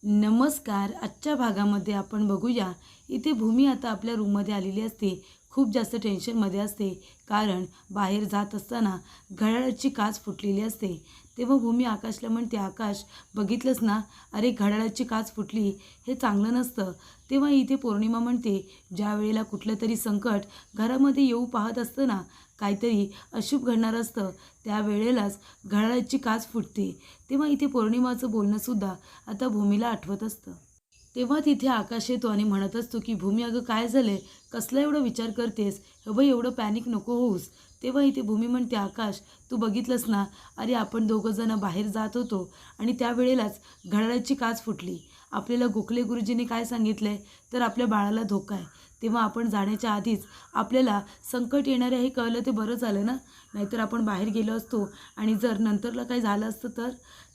नमस्कार. आजच्या भागामध्ये आपण बघूया. इथे भूमी आता आपल्या रूममध्ये आलेली असते. खूप जास्त टेन्शनमध्ये असते, कारण बाहेर जात असताना घड्याळाची काच फुटलेली असते. तेव्हा भूमी आकाशला म्हणते, आकाश बघितलंस ना, अरे घड्याळाची काच फुटली, हे चांगलं नसतं. तेव्हा इथे पौर्णिमा म्हणते, ज्या वेळेला कुठलं तरी संकट घरामध्ये येऊ पाहत असतं ना, काहीतरी अशुभ घडणार असतं, त्यावेळेलाच घड्याळाची काच फुटते. तेव्हा इथे पौर्णिमाचं बोलणंसुद्धा आता भूमीला आठवत असतं. तेव्हा तिथे आकाश येतो आणि म्हणत असतो की भूमी, अगं काय झालंय, कसला एवढा विचार करतेस, हे बाई एवढं पॅनिक नको होऊस. तेव्हा इथे भूमी म्हणते, आकाश तू बघितलंस ना, अरे आपण दोघंजणं बाहेर जात होतो आणि त्यावेळेलाच घड्याळाची काच फुटली. आपल्याला गोखले गुरुजींनी काय सांगितलंय, तर आपल्या बाळाला धोका आहे. तेव्हा आपण जाण्याच्या आधीच आपल्याला संकट येणार आहे हे कळलं, ते बरं झालं ना, नाहीतर आपण बाहेर गेलो असतो आणि जर नंतरला काही झालं असतं तर.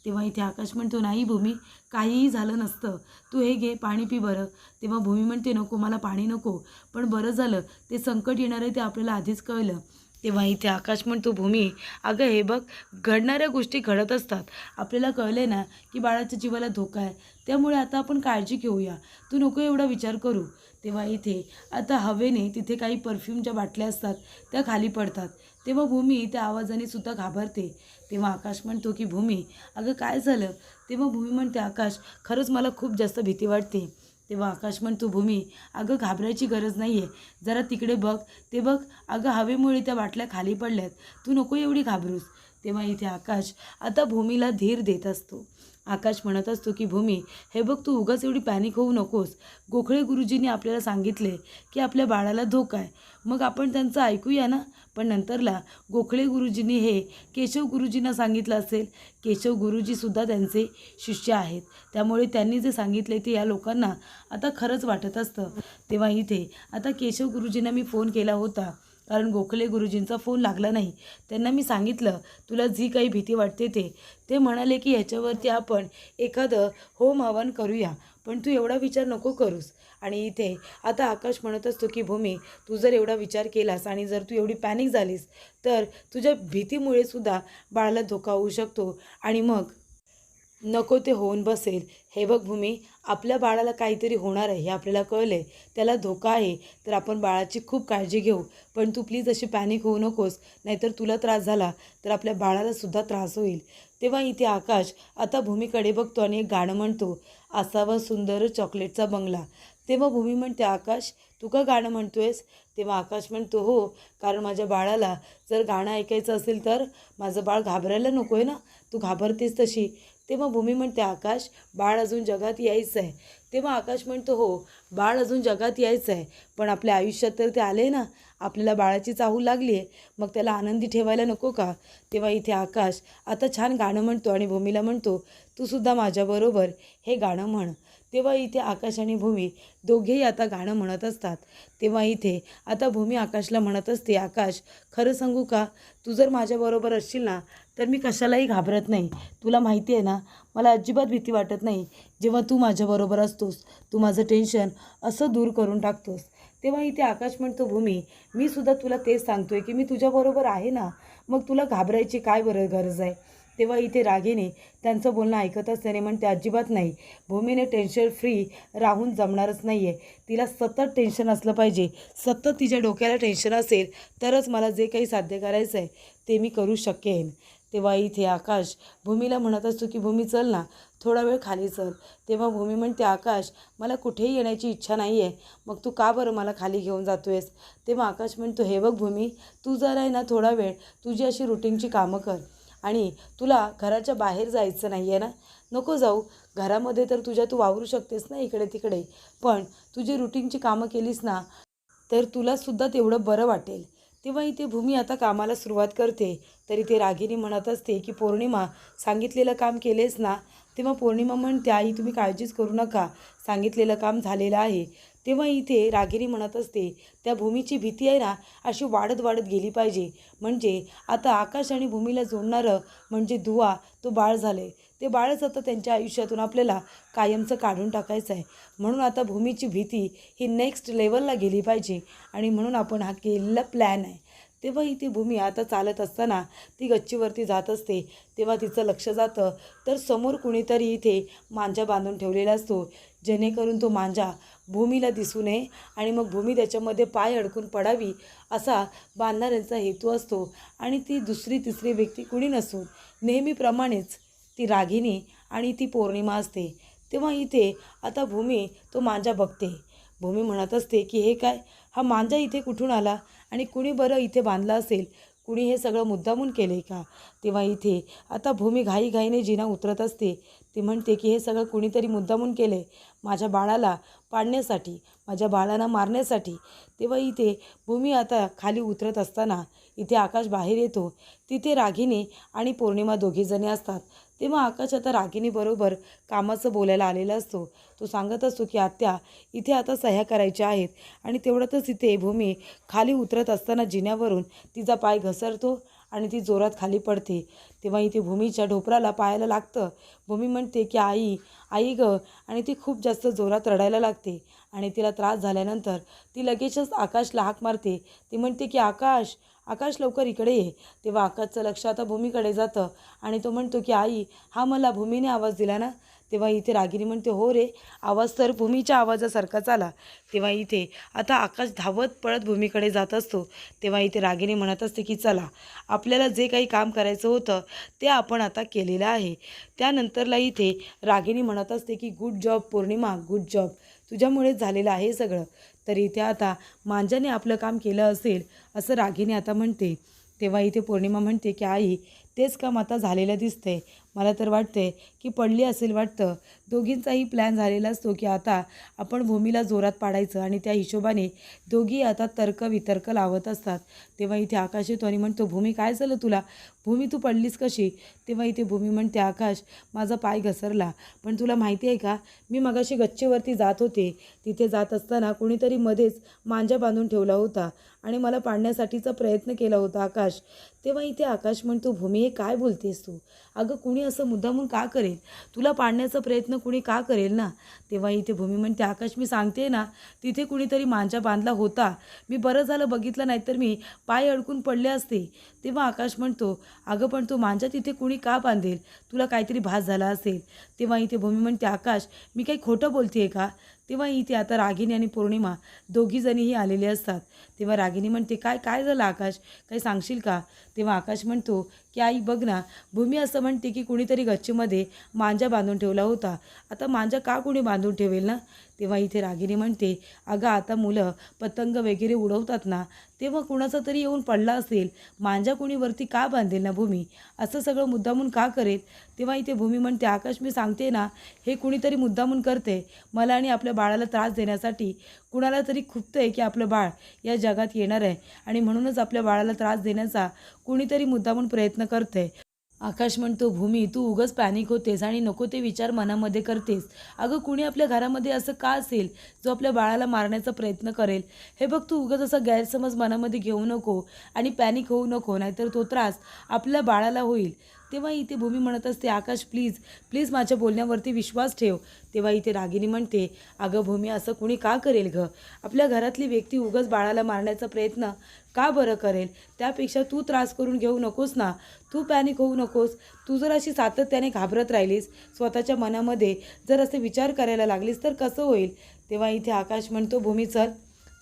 तेव्हा इथे आकाश म्हणतो, नाही भूमी, काहीही झालं नसतं, तू हे घे पाणी पी बरं. तेव्हा भूमी म्हणते, नको मला पाणी नको, पण बरं झालं ते संकट येणार आहे ते आपल्याला आधीच कळलं. तेव्हा इथे आकाश म्हणतो, भूमी अगं हे बघ, घडणाऱ्या गोष्टी घडत असतात. आपल्याला कळले ना की बाळाच्या जीवाला धोका आहे, त्यामुळे आता आपण काळजी घेऊया, तू नको एवढा विचार करू. तेव्हा इथे आता हवेने तिथे काही परफ्यूमच्या बाटल्या असतात त्या खाली पडतात. तेव्हा भूमी त्या आवाजाने सुद्धा घाबरते. तेव्हा आकाश म्हणतो की भूमी अगं काय झालं. तेव्हा भूमी म्हणते, आकाश खरंच मला खूप जास्त भीती वाटते. तेव्हा आकाश म्हणतो, भूमी अगं घाबरायची गरज नाही आहे, जरा तिकडे बघ, ते बघ, अगं हवेमुळे त्या बाटल्या खाली पडल्यात, तू नको एवढी घाबरूस. तेव्हा इथे आकाश आता भूमीला धीर देत असतो. आकाश म्हणत असतो की भूमी हे बघ, तू उगाच एवढी पॅनिक होऊ नकोस. गोखळे गुरुजींनी आपल्याला सांगितले की आपल्या बाळाला धोका आहे, मग आपण त्यांचं ऐकूया ना. पण नंतरला गोखळे गुरुजींनी हे केशव गुरुजींना सांगितलं असेल. केशव गुरुजीसुद्धा त्यांचे शिष्य आहेत, त्यामुळे त्यांनी जे सांगितले ते या लोकांना आता खरंच वाटत असतं. तेव्हा इथे आता केशव गुरुजींना मी फोन केला होता, कारण गोखले गुरुजींचा फोन लागला नाही. त्यांना मी सांगितलं तुला जी काही भीती वाटते ते म्हणाले की ह्याच्यावरती आपण एखादं होम हवन करूया, पण तू एवढा विचार नको करूस. आणि इथे आता आकाश म्हणत असतो की भूमी तू जर एवढा विचार केलास आणि जर तू एवढी पॅनिक झालीस तर तुझ्या भीतीमुळे सुद्धा बाळाला धोका होऊ शकतो आणि मग नको ते होऊन बसेल. हे बघ भूमी, आपल्या बाळाला काहीतरी होणार आहे हे आपल्याला कळलं आहे, त्याला धोका आहे, तर आपण बाळाची खूप काळजी घेऊ. पण तू प्लीज अशी पॅनिक होऊ नकोस, नाहीतर तुला त्रास झाला तर आपल्या बाळालासुद्धा त्रास होईल. तेव्हा इथे आकाश आता भूमीकडे बघतो आणि एक गाणं म्हणतो, असावा सुंदर चॉकलेटचा बंगला. तेव्हा भूमी म्हणते, आकाश तू का गाणं म्हणतोयस. तेव्हा आकाश म्हणतो, हो, कारण माझ्या बाळाला जर गाणं ऐकायचं असेल तर माझं बाळ घाबरायला नको आहे ना, तू घाबरतेस तशी. तेव्हा भूमी म्हणते, आकाश बाळ अजून जगात यायचं आहे. तेव्हा आकाश म्हणतो, हो, बाळ अजून जगात यायचं आहे, पण आपल्या आयुष्यात तर ते आले ना, आपल्याला बाळाची चाहूल लागली आहे, मग त्याला आनंदी ठेवायला नको का. तेव्हा इथे आकाश आता छान गाणं म्हणतो आणि भूमीला म्हणतो, तू सुद्धा माझ्याबरोबर हे गाणं म्हण. तेव्हा इथे आकाश आणि भूमी दोघेही आता गाणं म्हणत असतात. तेव्हा इथे आता भूमी आकाशला म्हणत असते, आकाश खरं सांगू का, तू जर माझ्याबरोबर असशील ना तर मी कशालाही घाबरत नाही. तुला माहिती आहे ना, मला अजिबात भीती वाटत नाही. जेव्हा तू माझ्याबरोबर असतोस, तू माझं टेन्शन असं दूर करून टाकतोस. तेव्हा इथे आकाश म्हणतो, भूमी मी सुद्धा तुला तेच सांगतोय की मी तुझ्याबरोबर आहे ना, मग तुला घाबरायची काय गरज आहे. तेव्हा इथे रागीने त्यांचं बोलणं ऐकत असल्याने म्हणते, अजिबात नाही, भूमीने टेन्शन फ्री राहून जमणारच नाही आहे. तिला सतत टेन्शन असलं पाहिजे, सतत तिच्या डोक्याला टेन्शन असेल तरच मला जे काही साध्य करायचं आहे ते मी करू शकेन. तेव्हा इथे आकाश भूमीला म्हणत असतो की भूमी चल ना, थोडा वेळ खाली चल. तेव्हा भूमी म्हणते, आकाश मला कुठेही येण्याची इच्छा नाही आहे, मग तू का बरं मला खाली घेऊन जातोयस. तेव्हा आकाश म्हणतो, हे बघ भूमी, तू जरा आहे ना थोडा वेळ तुझी अशी रुटीनची कामं कर, आणि तुला घराच्या बाहेर जायचं नाही आहे ना, नको जाऊ. घरामध्ये तर तुझ्या तू वावरू शकतेस ना इकडे तिकडे, पण तुझी रुटीनची कामं केलीस ना तर तुलासुद्धा तेवढं बरं वाटेल. तेव्हा इथे भूमी आता कामाला सुरुवात करते. तरी ते रागिनी म्हणत असते की पौर्णिमा सांगितलेलं काम केलेस ना. तेव्हा पौर्णिमा म्हणते, आई तुम्ही काळजीच करू नका, सांगितलेलं काम झालेलं आहे. तेव्हा इथे रागिनी म्हणत असते, त्या भूमीची भीती आहे ना अशी वाढत वाढत गेली पाहिजे, म्हणजे आता आकाश आणि भूमीला जोडणारं म्हणजे दुवा तो बाळ झाले. ते बाळच आता त्यांच्या आयुष्यातून आपल्याला कायमचं काढून टाकायचं आहे. म्हणून आता भूमीची भीती ही नेक्स्ट लेवलला गेली पाहिजे, आणि म्हणून आपण हा केलेला प्लॅन आहे. तेव्हा इथे भूमी आता चालत असताना ती गच्चीवरती जात असते. तेव्हा तिचं लक्ष जातं तर समोर कुणीतरी इथे मांजा बांधून ठेवलेला असतो, जेणेकरून तो मांजा भूमीला दिसू नये आणि मग भूमी त्याच्यामध्ये पाय अडकून पडावी असा बांधणाऱ्यांचा हेतू असतो. आणि ती दुसरी तिसरी व्यक्ती कुणी नसून नेहमीप्रमाणेच ती रागिनी आणि ती पौर्णिमा असते. तेव्हा इथे आता भूमी तो मांजा बघते. भूमी म्हणत असते की हे काय, हा मांजा इथे कुठून आला आणि कुणी बरं इथे बांधला असेल, कुणी हे सगळं मुद्दामून केले का. तेव्हा इथे आता भूमी घाईघाईने जिना उतरत असते. ती म्हणते की हे सगळं कुणीतरी मुद्दामून केले माझ्या बाळाला पाडण्यासाठी, माझ्या बाळाला मारण्यासाठी. तेव्हा इथे भूमी आता खाली उतरत असताना इथे आकाश बाहेर येतो. तिथे रागिनी आणि पौर्णिमा दोघीजणी असतात. तेव्हा आकाश आता रागिनीबरोबर कामाचं बोलायला आलेला असतो. तो सांगत असतो की आत्या, इथे आता सह्या करायच्या आहेत. आणि तेवढ्यातच इथे भूमी खाली उतरत असताना जिन्यावरून तिचा पाय घसरतो आणि ती जोरात खाली पडते. तेव्हा इथे भूमीच्या ढोपराला पायाला लागतं. भूमी म्हणते की आई, आई गं, आणि ती खूप जास्त जोरात रडायला लागते. आणि तिला त्रास झाल्यानंतर ती लगेचच आकाशला हाक मारते. ती म्हणते की आकाश, आकाश लवकर इकडे ये. तेव्हा आकाशचं लक्ष आता भूमीकडे जातं आणि तो म्हणतो की आई, हा मला भूमीने आवाज दिला ना. तेव्हा इथे रागिनी म्हणते हो रे, आवाज तर भूमीच्या आवाजासारखाच आला. तेव्हा इथे आता आकाश धावत पळत भूमीकडे जात असतो. तेव्हा इथे रागिनी म्हणत असते की चला, आपल्याला जे काही काम करायचं होतं ते आपण आता केलेलं आहे. त्यानंतरला इथे रागिनी म्हणत असते की गुड जॉब पौर्णिमा, गुड जॉब, तुझ्यामुळेच झालेलं आहे सगळं. तर इथे आता मांजाने आपलं काम केलं असेल असं रागिनी आता म्हणते. तेव्हा इथे पौर्णिमा म्हणते की आई, तेच काम आता झालेलं दिसतंय. मला तर वाटतंय की पडली असेल वाटतं. दोघींचाही प्लॅन झालेला असतो की आता आपण भूमीला जोरात पाडायचं आणि त्या हिशोबाने दोघी आता तर्कवितर्क लावत असतात. तेव्हा इथे आकाश येतो आणि म्हणतो भूमी, काय झालं तुला? भूमी, तू पडलीस कशी? तेव्हा इथे भूमी म्हणते आकाश, माझा पाय घसरला. पण तुला माहिती आहे का, मी मगाशी गच्चीवरती जात होते. तिथे जात असताना कोणीतरी मध्येच मांजा बांधून ठेवला होता आणि मला पाडण्यासाठीचा प्रयत्न केला होता आकाश. तेव्हा इथे आकाश म्हणतो भूमी, हे काय बोलतेस तू? अगं कुणी असं मुद्दामून का करेल? तुला पाडण्याचा प्रयत्न कुणी का करेल ना. तेव्हा इथे भूमी म्हणते आकाश, मी सांगते ना, तिथे कुणीतरी मांजा बांधला होता. मी बरं झालं बघितलं, नाहीतर मी पाय अडकून पडले असते. तेव्हा आकाश म्हणतो अगं पण तो मांजा तिथे कुणी का बांधेल? तुला काहीतरी भास झाला असेल. तेव्हा इथे भूमी म्हणते आकाश, मी काही खोटं बोलते का? तेव्हा इथे आता रागिनी आणि पौर्णिमा दोघीजणीही आलेले असतात. तेव्हा रागिनी म्हणते काय काय झालं आकाश, काही सांगशील का? तेव्हा आकाश म्हणतो की आई बघ ना, भूमी असं म्हणते की कुणीतरी गच्चीमध्ये मांजा बांधून ठेवला होता. आता मांजा का कुणी बांधून ठेवेल ना. तेव्हा इथे रागिनी म्हणते अगं आता मुलं पतंग वगैरे उडवतात ना, तेव्हा कुणाचा तरी येऊन पडला असेल. मांजा कुणी वरती का बांधेल ना भूमी, असं सगळं मुद्दामून का करेल? तेव्हा इथे भूमी म्हणते आकाश, मी सांगते ना, हे कुणीतरी मुद्दामून करते. मला आणि आपल्या बाळाला त्रास देण्यासाठी कुणाला तरी खुपतंय की आपलं बाळ या जगात येणार आहे आणि म्हणूनच आपल्या बाळाला त्रास देण्याचा कुणीतरी मुद्दामून प्रयत्न करते. आकाश म्हणतो भूमी, तू उगाच पॅनिक होतेस आणि नको ते विचार मनामध्ये करतेस. अगं कुणी आपल्या घरामध्ये असं का असेल जो आपल्या बाळाला मारण्याचा प्रयत्न करेल? हे बघ, तू उगाच असा गैरसमज मनामध्ये घेऊ नको आणि पॅनिक होऊ नको, नाहीतर तो त्रास आपल्या बाळाला होईल. तेव्हा इथे भूमी म्हणत असते आकाश प्लीज प्लीज माझ्या बोलण्यावरती विश्वास ठेव. तेव्हा इथे रागिनी म्हणते अगं भूमी, असं कुणी का करेल गं? आपल्या घरातली व्यक्ती उगाच बाळाला मारण्याचा प्रयत्न का बरं करेल? त्यापेक्षा तू त्रास करून घेऊ नकोस ना, तू पॅनिक होऊ नकोस. तू जर अशी सातत्याने घाबरत राहिलीस, स्वतःच्या मनामध्ये जर असे विचार करायला लागलीस तर कसं होईल? तेव्हा इथे आकाश म्हणतो भूमी चल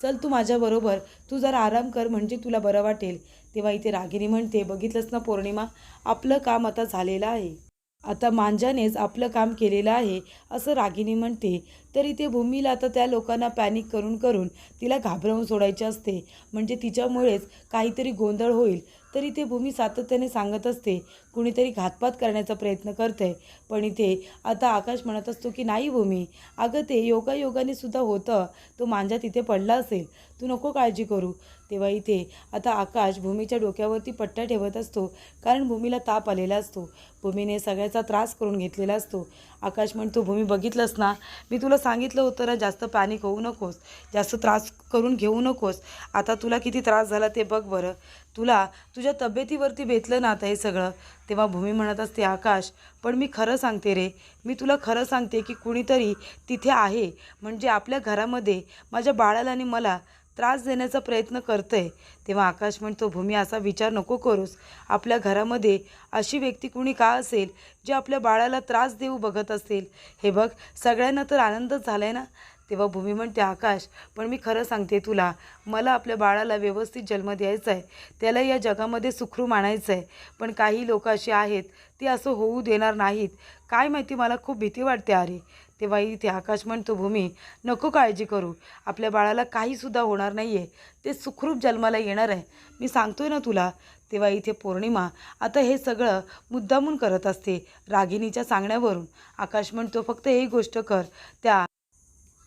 चल, तू माझ्याबरोबर, तू जरा आराम कर म्हणजे तुला बरं वाटेल. तेव्हा इथे रागिनी म्हणते बघितलंस ना पौर्णिमा, आपलं काम आता झालेलं आहे. आता मांजानेच आपलं काम केलेलं आहे असं रागिनी म्हणते. तर इथे भूमीला आता त्या लोकांना पॅनिक करून करून तिला घाबरवून सोडायचे असते, म्हणजे तिच्यामुळेच काहीतरी गोंधळ होईल. तर इथे भूमी सातत्याने सांगत असते कुणीतरी घातपात करण्याचा प्रयत्न करते. पण इथे आता आकाश म्हणत असतो की नाही भूमी, अगं ते योगायोगाने सुद्धा होतं, तो मांजा तिथे पडला असेल, तू नको काळजी करू. तेव्हा इथे आता आकाश भूमीच्या डोक्यावरती पट्ट्या ठेवत असतो, कारण भूमीला ताप आलेला असतो. भूमीने सगळ्याचा त्रास करून घेतलेला असतो. आकाश म्हणतो भूमी बघितलंस ना, मी तुला सांगितलं होतं ना, जास्त पॅनिक होऊ नकोस, जास्त त्रास करून घेऊ नकोस. आता तुला किती त्रास झाला ते बघ बरं, तुला तुझ्या तब्येतीवरती बेतलं ना आता हे सगळं. तेव्हा भूमी म्हणत असते आकाश, पण मी खरं सांगते रे, मी तुला खरं सांगते की कुणीतरी तिथे आहे, म्हणजे आपल्या घरामध्ये माझ्या बाळाला आणि मला त्रास देण्याचा प्रयत्न करतंय, तेव्हा आकाश म्हणतो, भूमी असा विचार नको करूस. आपल्या घरामध्ये अशी व्यक्ती कुणी का असेल जे आपल्या बाळाला त्रास देऊ बघत असेल. हे बघ, सगळ्यांना तर आनंदच झालाय ना. तेव्हा भूमी म्हणते, आकाश पण मी खरं सांगते तुला, मला आपल्या बाळाला व्यवस्थित जन्म द्यायचा आहे, त्याला या जगामध्ये सुखरूप आणायचं आहे. पण काही लोक असे आहेत ते असं होऊ देणार नाहीत. काय माहिती, मला खूप भीती वाटते अरे. तेव्हा इथे आकाश म्हणतो, भूमी नको काळजी करू, आपल्या बाळाला काहीसुद्धा होणार नाही आहे, ते सुखरूप जन्माला येणार आहे, मी सांगतोय ना तुला. तेव्हा इथे पौर्णिमा आता हे सगळं मुद्दामून करत असते रागिणीच्या सांगण्यावरून. आकाश म्हणतो, फक्त एक गोष्ट कर, त्या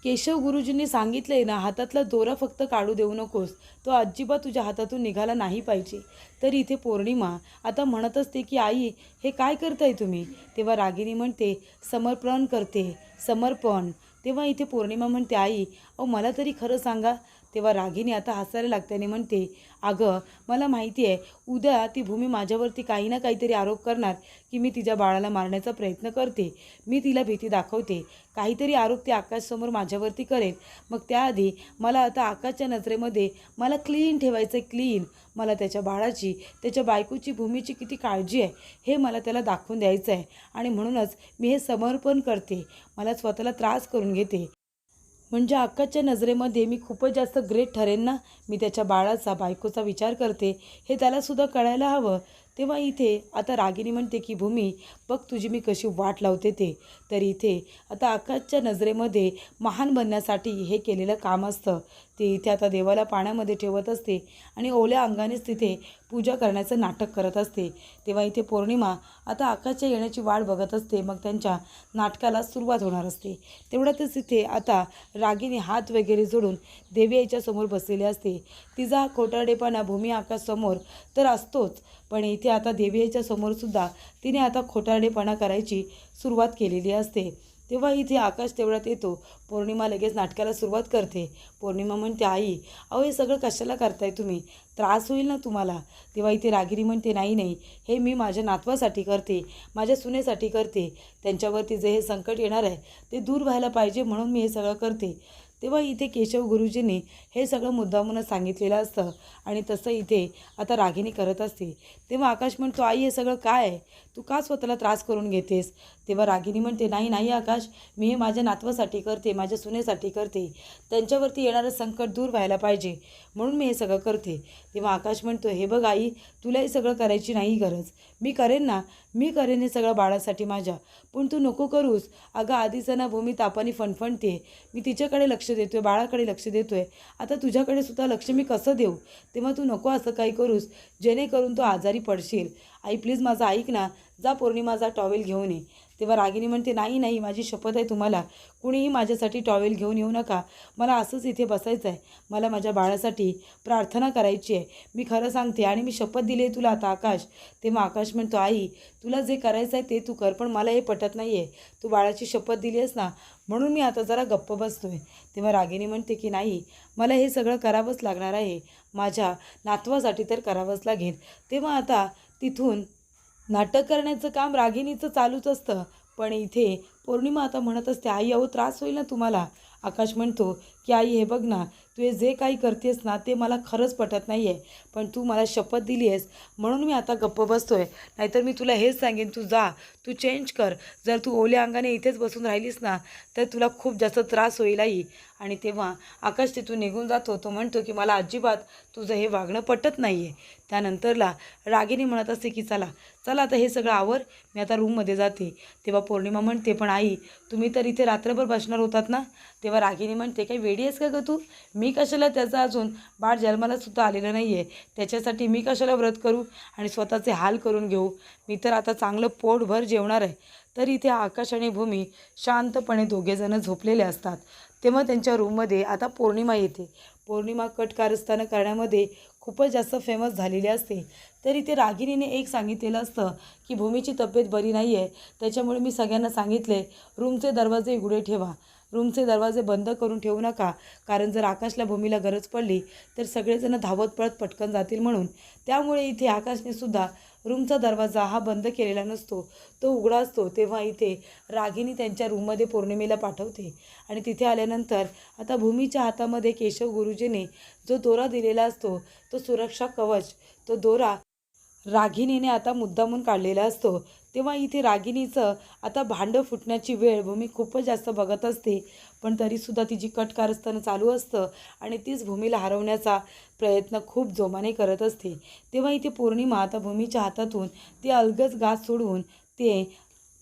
केशव गुरुजींनी सांगितलंय ना, हातातला दोरा फक्त काढू देऊ नकोस, तो अजिबात तुझ्या हातातून निघाला नाही पाहिजे. तर इथे पौर्णिमा आता म्हणत असते की आई हे काय करताय तुम्ही. तेव्हा रागिणी म्हणते, समर्पण करते, समर्पण. तेव्हा इथे पौर्णिमा म्हणते, आई अहो मला तरी खरं सांगा. तेव्हा रागिणी आता हसायला लागते आणि म्हणते, अगं मला माहिती आहे उद्या ती भूमी माझ्यावरती काही ना काहीतरी आरोप करणार की मी तिच्या बाळाला मारण्याचा प्रयत्न करते, मी तिला भीती दाखवते, काहीतरी आरोप ती आकाशसमोर माझ्यावरती करेल. मग त्याआधी मला आता आकाशच्या नजरेमध्ये मला क्लीन ठेवायचं आहे, क्लीन. मला त्याच्या बाळाची, त्याच्या बायकोची, भूमीची किती काळजी आहे हे मला त्याला दाखवून द्यायचं आहे. आणि म्हणूनच मी हे समर्पण करते, मला स्वतःला त्रास करून घेते, म्हणजे आकाशच्या नजरेमध्ये मी खूपच जास्त ग्रेट ठरेन ना. मी त्याच्या बाळाचा, बायकोचा विचार करते हे त्यालासुद्धा कळायला हवं. तेव्हा इथे आता रागिणी म्हणते की भूमी बघ तुझी मी कशी वाट लावते ते. तर इथे आता आकाशच्या नजरेमध्ये महान बनण्यासाठी हे केलेलं काम असतं. ते इथे आता देवाला पाण्यामध्ये ठेवत असते आणि ओल्या अंगानेच तिथे पूजा करण्याचं नाटक करत असते. तेव्हा इथे पौर्णिमा आता आकाशच्या येण्याची वाट बघत असते. मग त्यांच्या नाटकाला सुरुवात होणार असते. तेवढ्यातच इथे आता रागिणी हात वगैरे जोडून देवी आईच्या समोर बसलेली असते. तिचा खोटारडेपणा भूमी आकाशसमोर तर असतोच, पण इथे आता देवी आईच्या समोरसुद्धा तिने आता खोटारडेपणा करायची सुरुवात केलेली असते. तेव्हा इथे आकाश तेवढ्यात येतो. पौर्णिमा लगेच नाटकाला सुरुवात करते. पौर्णिमा म्हणते, आई अहो हे सगळं कशाला करताय तुम्ही, त्रास होईल ना तुम्हाला. तेव्हा इथे रागिणी म्हणते, नाही नाही, हे मी माझ्या नातवासाठी करते, माझ्या सुनेसाठी करते, त्यांच्यावरती जे हे संकट येणार आहे ते दूर व्हायला पाहिजे म्हणून मी हे सगळं करते. तेव्हा इथे केशव गुरुजींनी हे सगळं मुद्दामूनच सांगितलेलं असतं आणि तसं इथे आता रागिणी करत असते. तेव्हा आकाश म्हणतो, आई हे सगळं काय आहे, तू का स्वतःला त्रास करून घेतेस. तेव्हा रागिणी म्हणते, नाही नाही आकाश, मी हे माझ्या नातवासाठी करते, माझ्या सुनेसाठी करते, त्यांच्यावरती येणारं संकट दूर व्हायला पाहिजे म्हणून मी हे सगळं करते. तेव्हा आकाश म्हणतो, हे बघ आई, तुला हे सगळं करायची नाही गरज, मी करेन ना, मी करेन हे सगळं बाळासाठी माझ्या, पण तू नको करूस. अगं आधीच ना भूमी तापाने फणफणते, मी तिच्याकडे लक्ष देतोय, बाळाकडे लक्ष देतोय, आता तुझ्याकडे सुद्धा लक्ष मी कसं देऊ. तेव्हा तू नको असं काही करूस जेणेकरून तू आजारी पडशील. आई प्लीज माझं ऐक ना, जा पौर्णिमा जा टॉवेल घेऊन ये. तेव्हा रागिणी म्हणते, नाही नाही, माझी शपथ आहे तुम्हाला, कुणीही माझ्यासाठी टॉवेल घेऊन येऊ नका, मला असंच इथे बसायचं आहे, मला माझ्या बाळासाठी प्रार्थना करायची आहे, मी खरं सांगते आणि मी शपथ दिली आहे तुला आता आकाश. तेव्हा आकाश म्हणतो, आई तुला जे करायचं आहे ते तू कर, पण मला हे पटत नाही आहे, तू बाळाची शपथ दिली आहेस ना म्हणून मी आता जरा गप्प बसतोय. तेव्हा रागिणी म्हणते की नाही, मला हे सगळं करावंच लागणार आहे, माझ्या नातवासाठी तर करावंच लागेल. तेव्हा आता तिथून नाटक करण्याचं काम रागिणीचं चालूच असतं. पण इथे पौर्णिमा आता म्हणत असते, आई अहो त्रास होईल ना तुम्हाला. आकाश म्हणतो की आई हे बघ ना, तू हे जे काही करतेस ना ते मला खरंच पटत नाही आहे, पण तू मला शपथ दिली आहेस म्हणून मी आता गप्प बसतोय, नाहीतर मी तुला हेच सांगेन, तू जा, तू चेंज कर, जर तू ओल्या अंगाने इथेच बसून राहिलीस ना तर तुला खूप जास्त त्रास होईल आई. आणि तेव्हा आकाश तिथून निघून जातो. तो म्हणतो की मला अजिबात तुझं हे वागणं पटत नाही आहे. त्यानंतरला रागिणी म्हणत असते की चला चला आता हे सगळं आवर, मी आता रूममध्ये जाते. तेव्हा पौर्णिमा म्हणते, पण आई तुम्ही तर इथे रात्रभर बसणार होतात ना. तेव्हा रागिणी म्हणते, काही वेडी आहेस का गं तू, मी कशाला, त्याचं अजून बाळ जन्माला सुद्धा आलेलं नाही आहे, त्याच्यासाठी मी कशाला व्रत करू आणि स्वतःचे हाल करून घेऊ, मी तर आता चांगलं पोटभर जेवणार आहे. तर इथे आकाश आणि भूमी शांतपणे दोघेजणं झोपलेले असतात. तेव्हा त्यांच्या रूममध्ये आता पौर्णिमा येते. पौर्णिमा कट कारस्थानं करण्यामध्ये खूपच जास्त फेमस झालेली असते. तर इथे रागिणीने एक सांगितलेलं असतं की भूमीची तब्येत बरी नाही आहे, त्याच्यामुळे मी सगळ्यांना सांगितले रूमचे दरवाजे उघडे ठेवा, रूमचे दरवाजे बंद करून ठेवू नका, कारण जर आकाशला भूमीला गरज पडली तर सगळेजण धावत पळत पटकन जातील म्हणून. त्यामुळे इथे आकाशने सुद्धा रूमचा दरवाजा हा बंद केलेला नसतो, तो उघडा असतो. तेव्हा इथे रागिनी त्यांच्या रूममध्ये पौर्णिमेला पाठवते आणि तिथे आल्यानंतर आता भूमीच्या हातामध्ये केशव गुरुजीने जो दोरा दिलेला असतो, तो सुरक्षा कवच, तो दोरा रागिनीने आता मुद्दामून काढलेला असतो. तेव्हा इथे रागिनीचं आता भांडं फुटण्याची वेळ भूमी खूपच जास्त बघत असते, पण तरीसुद्धा तिची कट कारस्थानं चालू असतं आणि तीच भूमीला हरवण्याचा प्रयत्न खूप जोमाने करत असते. तेव्हा इथे पौर्णिमा आता भूमीच्या हातातून ती अलगद घास सोडवून ते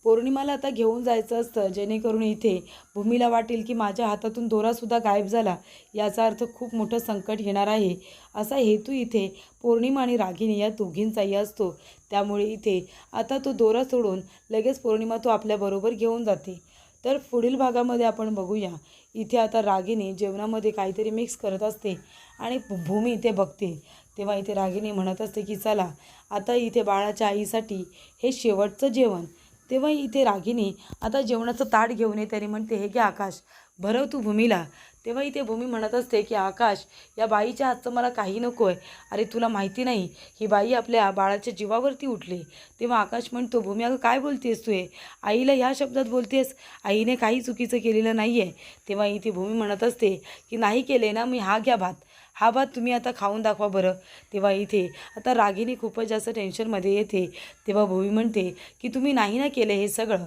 पौर्णिमाला आता घेऊन जायचं असतं, जेणेकरून इथे भूमीला वाटेल की माझ्या हातातून दोरासुद्धा गायब झाला, याचा अर्थ खूप मोठं संकट येणार आहे. असा हेतू इथे पौर्णिमा आणि रागिनी या दोघींचाही असतो. त्यामुळे इथे आता तो दोरा सोडून लगेच पौर्णिमा तो आपल्याबरोबर घेऊन जाते. तर पुढील भागामध्ये आपण बघूया. इथे आता रागिनी जेवणामध्ये काहीतरी मिक्स करत असते आणि भूमी इथे बघते. तेव्हा इथे रागिनी म्हणत असते की चला आता इथे बाळाच्या आईसाठी हे शेवटचं जेवण. तेव्हा इथे रागिनी आता जेवणाचं ताट घेऊन येते आणि म्हणते, हे घे आकाश, भरव तू भूमीला. तेव्हा इथे भूमी म्हणत असते की आकाश, या बाईच्या हातचं मला काही नको आहे. अरे तुला माहिती नाही, ही बाई आपल्या बाळाच्या जीवावरती उठली. तेव्हा आकाश म्हणतो, भूमी अगं काय बोलतेस तू? आईला ह्या शब्दात बोलतेस? आईने काही चुकीचं केलेलं नाही आहे. तेव्हा इथे भूमी म्हणत असते की नाही केले ना, मी हा घ्या भात, हा भात तुम्ही आता खाऊन दाखवा बरं. तेव्हा इथे आता रागिनी खूपच जास्त टेन्शनमध्ये येते. तेव्हा भूमी म्हणते की तुम्ही नाही ना केलं हे सगळं,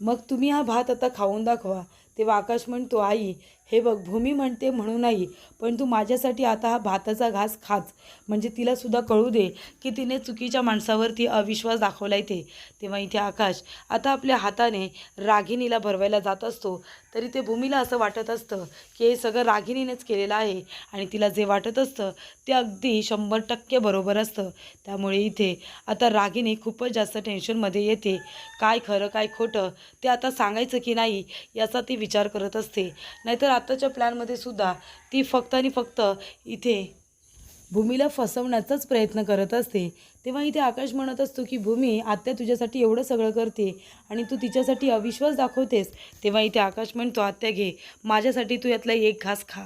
मग तुम्ही हा भात आता खाऊन दाखवा. तेव्हा आकाश म्हणतो, आई हे बघ, भूमी म्हणते म्हणून नाही, पण तू माझ्यासाठी आता हा भाताचा घास खाच, म्हणजे तिलासुद्धा कळू दे की तिने चुकीच्या माणसावरती अविश्वास दाखवला आहे. तेव्हा इथे आकाश आता आपल्या हाताने रागिनीला भरवायला जात असतो. तरी ते भूमीला असं वाटत असतं की हे सगळं रागिनीनेच केलेलं आहे आणि तिला जे वाटत असतं ते अगदी 100% बरोबर असतं. त्यामुळे इथे आता रागिनी खूपच जास्त टेन्शनमध्ये येते. काय खरं काय खोटं ते आता सांगायचं की नाही याचा ती विचार करत असते. नाहीतर आताच्या प्लॅनमध्ये सुद्धा ती फक्त आणि फक्त इथे भूमीला फसवण्याचाच प्रयत्न करत असते. तेव्हा इथे आकाश म्हणत असतो की भूमी, आत्या तुझ्यासाठी एवढं सगळं करते आणि तू तिच्यासाठी अविश्वास दाखवतेस. तेव्हा इथे आकाश म्हणतो, आत्या घे, माझ्यासाठी तू यातला एक घास खा.